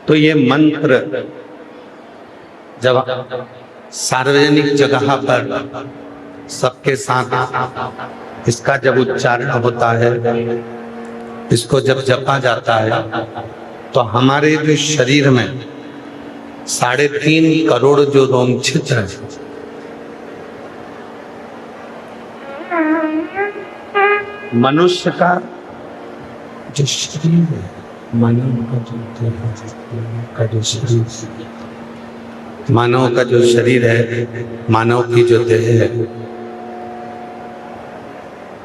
तो ये मंत्र जब सार्वजनिक जगह पर सबके साथ इसका जब उच्चारण होता है, इसको जब जपा जाता है, तो हमारे जो शरीर में 3.5 करोड़ जो रोम छिद्र है, मनुष्य का जो शरीर है, मानव का जो शरीर है, मानव की जो देह है,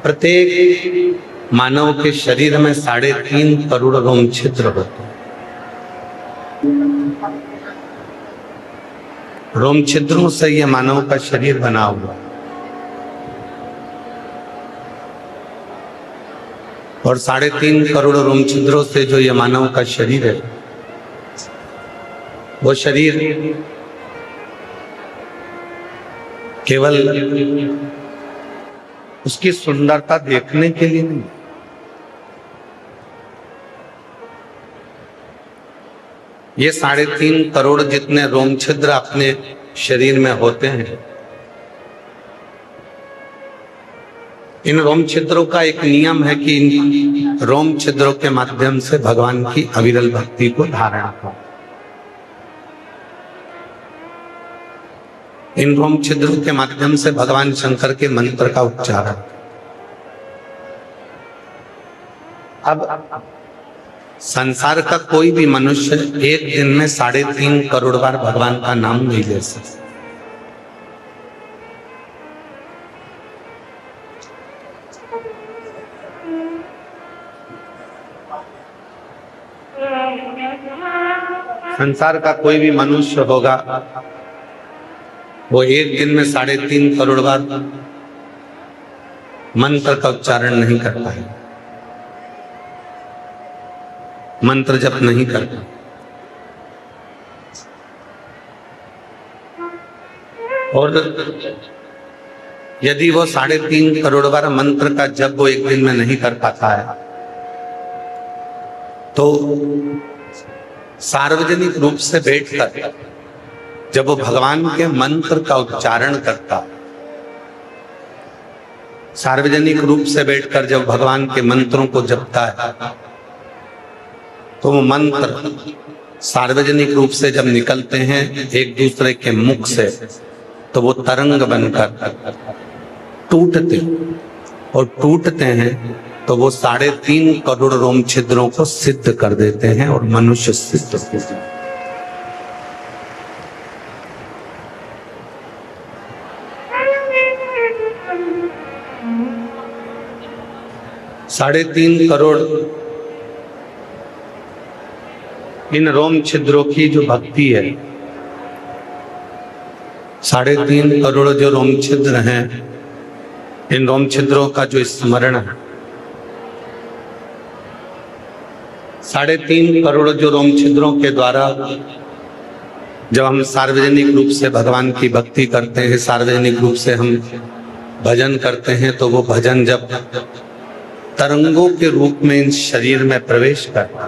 प्रत्येक मानव के शरीर में 3.5 करोड़ रोम छिद्र होते हैं। रोम छिद्रों से यह मानव का शरीर बना हुआ, और 3.5 करोड़ रोम छिद्रों से जो ये मानव का शरीर है, वो शरीर केवल उसकी सुंदरता देखने के लिए नहीं, ये 3.5 करोड़ जितने रोम छिद्र अपने शरीर में होते हैं, इन रोम छिद्रों का एक नियम है कि इन रोम छिद्रों के माध्यम से भगवान की अविरल भक्ति को धारण करो। इन रोम छिद्रों के माध्यम से भगवान शंकर के मंत्र का उच्चारण। अब संसार का कोई भी मनुष्य एक दिन में 3.5 करोड़ बार भगवान का नाम नहीं ले सकता। संसार का कोई भी मनुष्य होगा, वो एक दिन में 3.5 करोड़ बार मंत्र का उच्चारण नहीं करता है, मंत्र जप नहीं करता। और यदि वो 3.5 करोड़ बार मंत्र का जप वो एक दिन में नहीं कर पाता है, तो सार्वजनिक रूप से बैठकर जब वो भगवान के मंत्र का उच्चारण करता, सार्वजनिक रूप से बैठकर जब भगवान के मंत्रों को जपता है, तो वो मंत्र सार्वजनिक रूप से जब निकलते हैं एक दूसरे के मुख से, तो वो तरंग बनकर टूटते, और टूटते हैं तो वो 3.5 करोड़ रोम छिद्रों को सिद्ध कर देते हैं और मनुष्य सिद्ध होते हैं। साढ़े 3 करोड़ इन रोम छिद्रों की जो भक्ति है, 3.5 करोड़ जो रोम छिद्र हैं, इन रोम छिद्रों का जो स्मरण है, 3.5 करोड़ जो रोम छिद्रों के द्वारा जब हम सार्वजनिक रूप से भगवान की भक्ति करते हैं, सार्वजनिक रूप से हम भजन करते हैं, तो वो भजन जब तरंगों के रूप में इन शरीर में प्रवेश करता,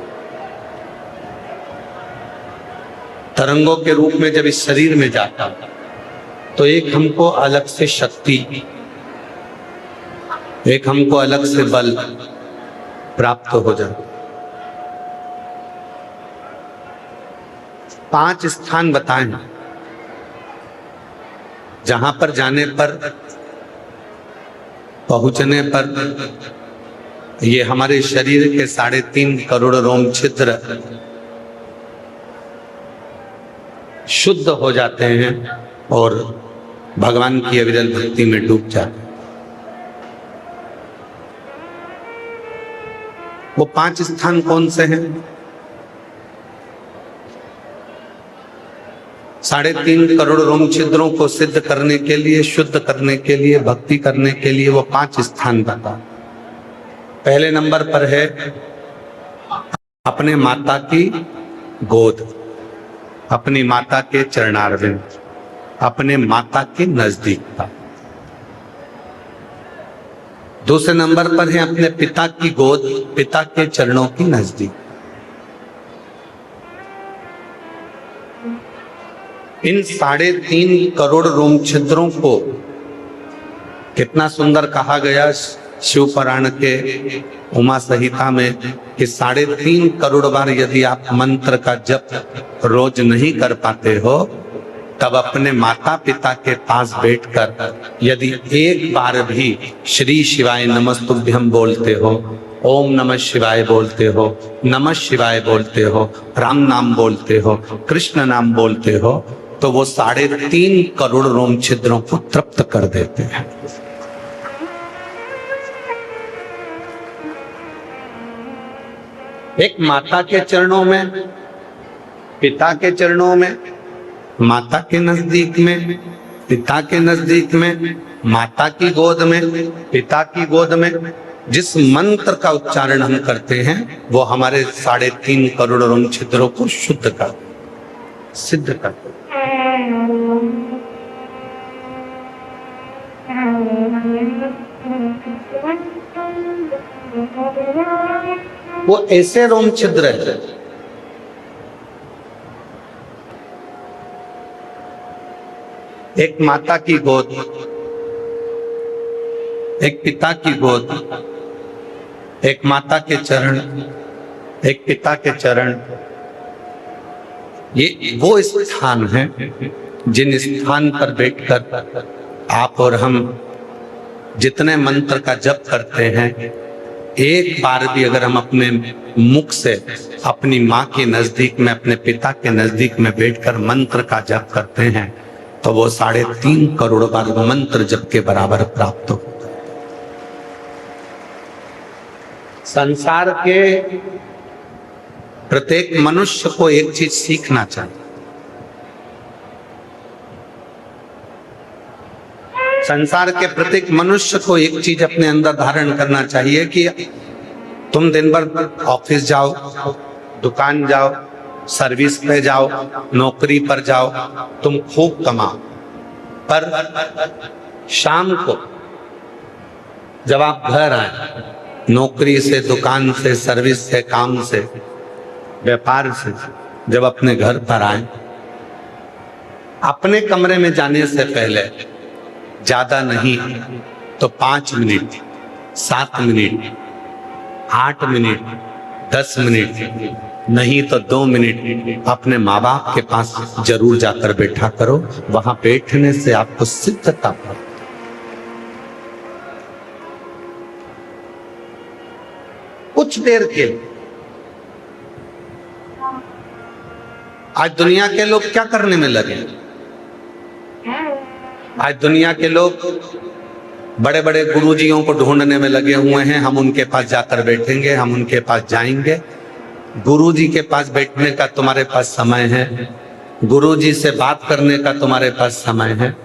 तरंगों के रूप में जब इस शरीर में जाता, तो एक हमको अलग से शक्ति, एक हमको अलग से बल प्राप्त हो जाता। 5 स्थान बताएं जहां पर जाने पर, पहुंचने पर ये हमारे शरीर के 3.5 करोड़ रोम छिद्र शुद्ध हो जाते हैं और भगवान की अविरल भक्ति में डूब जाते हैं। वो 5 स्थान कौन से हैं? 3.5 करोड़ रोम छिद्रों को सिद्ध करने के लिए, शुद्ध करने के लिए, भक्ति करने के लिए वो 5 स्थान बता। पहले नंबर पर है अपने माता की गोद, अपनी माता के चरणारविंद, अपने माता के नजदीकता। दूसरे नंबर पर है अपने पिता की गोद, पिता के चरणों की नजदीक। इन 3.5 करोड़ रोम छिद्रों को कितना सुंदर कहा गया शिव पुराण के उमा संहिता में कि 3.5 करोड़ बार यदि आप मंत्र का जप रोज नहीं कर पाते हो, तब अपने माता पिता के पास बैठकर यदि एक बार भी श्री शिवाय नमस्तुभ्यम बोलते हो, ओम नमः शिवाय बोलते हो, नमः शिवाय बोलते हो, राम नाम बोलते हो, कृष्ण नाम बोलते हो, तो वो 3.5 करोड़ रोम छिद्रों को तृप्त कर देते हैं। एक माता के चरणों में, पिता के चरणों में, माता के नजदीक में, पिता के नजदीक में, माता की गोद में, पिता की गोद में जिस मंत्र का उच्चारण हम करते हैं वो हमारे 3.5 करोड़ रोम छिद्रों को शुद्ध कर, सिद्ध करते। वो ऐसे रोम छिद्र है एक माता की गोद, एक पिता की गोद, एक माता के चरण, एक पिता के चरण, ये वो स्थान है जिन स्थान पर बैठकर आप और हम जितने मंत्र का जप करते हैं, एक बार भी अगर हम अपने मुख से अपनी माँ के नजदीक में, अपने पिता के नजदीक में बैठकर मंत्र का जप करते हैं तो वो 3.5 करोड़ बार मंत्र जप के बराबर प्राप्त होता है। संसार के प्रत्येक मनुष्य को एक चीज सीखना चाहिए। संसार के प्रत्येक मनुष्य को एक चीज अपने अंदर धारण करना चाहिए कि तुम दिन भर ऑफिस जाओ, दुकान जाओ, सर्विस पे जाओ, नौकरी पर जाओ, तुम खूब कमाओ, पर शाम को जब आप घर आए, नौकरी से, दुकान से, सर्विस से, काम से, व्यापार से, जब अपने घर पर आए, अपने कमरे में जाने से पहले ज्यादा नहीं तो 5 मिनट, 7 मिनट, 8 मिनट, 10 मिनट, नहीं तो 2 मिनट अपने माँ बाप के पास जरूर जाकर बैठा करो। वहां बैठने से आपको सिद्धता प्राप्त। कुछ देर के आज दुनिया के लोग क्या करने में लगे? आज दुनिया के लोग बड़े बड़े गुरुजियों को ढूंढने में लगे हुए हैं। हम उनके पास जाकर बैठेंगे, हम उनके पास जाएंगे। गुरुजी के पास बैठने का तुम्हारे पास समय है, गुरुजी से बात करने का तुम्हारे पास समय है,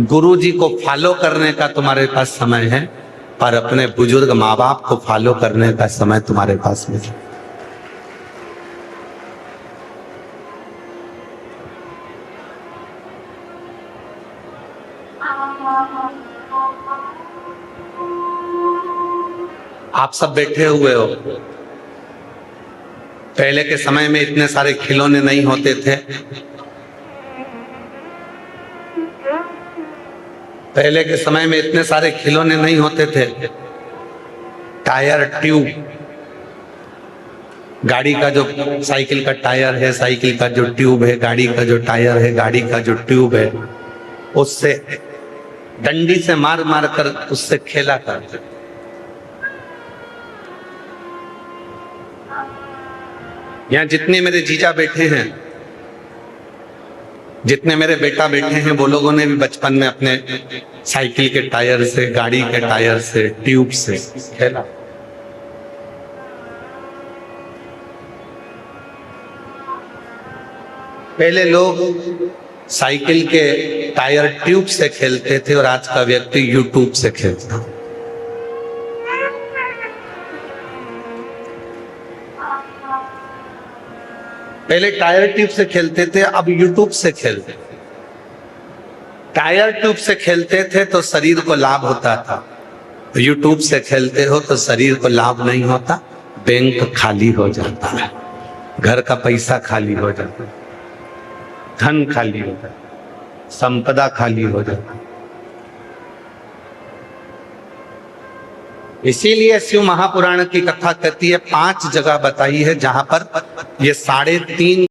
गुरुजी को फॉलो करने का तुम्हारे पास समय है, पर अपने बुजुर्ग माँ बाप को फॉलो करने का समय तुम्हारे पास नहीं। आप सब बैठे हुए हो, पहले के समय में इतने सारे खिलौने नहीं होते थे। पहले के समय में इतने सारे खिलौने नहीं होते थे। टायर, ट्यूब, गाड़ी का जो साइकिल का टायर है, साइकिल का जो ट्यूब है, गाड़ी का जो टायर है, गाड़ी का जो ट्यूब है, उससे डंडी से मार मार कर उससे खेला करते। यहाँ जितने मेरे जीजा बैठे हैं, जितने मेरे बेटा बैठे हैं, वो लोगों ने भी बचपन में अपने साइकिल के टायर से, गाड़ी के टायर से, ट्यूब से खेला। पहले लोग साइकिल के टायर ट्यूब से खेलते थे और आज का व्यक्ति यूट्यूब से खेलता। पहले टायर ट्यूब से खेलते थे, अब यूट्यूब से खेलते। टायर ट्यूब से खेलते थे तो शरीर को लाभ होता था, यूट्यूब से खेलते हो तो शरीर को लाभ नहीं होता, बैंक खाली हो जाता है, घर का पैसा खाली हो जाता है। धन खाली हो जाए, संपदा खाली हो जाए। इसीलिए शिव महापुराण की कथा कहती है 5 जगह बताई है जहां पर ये 3.5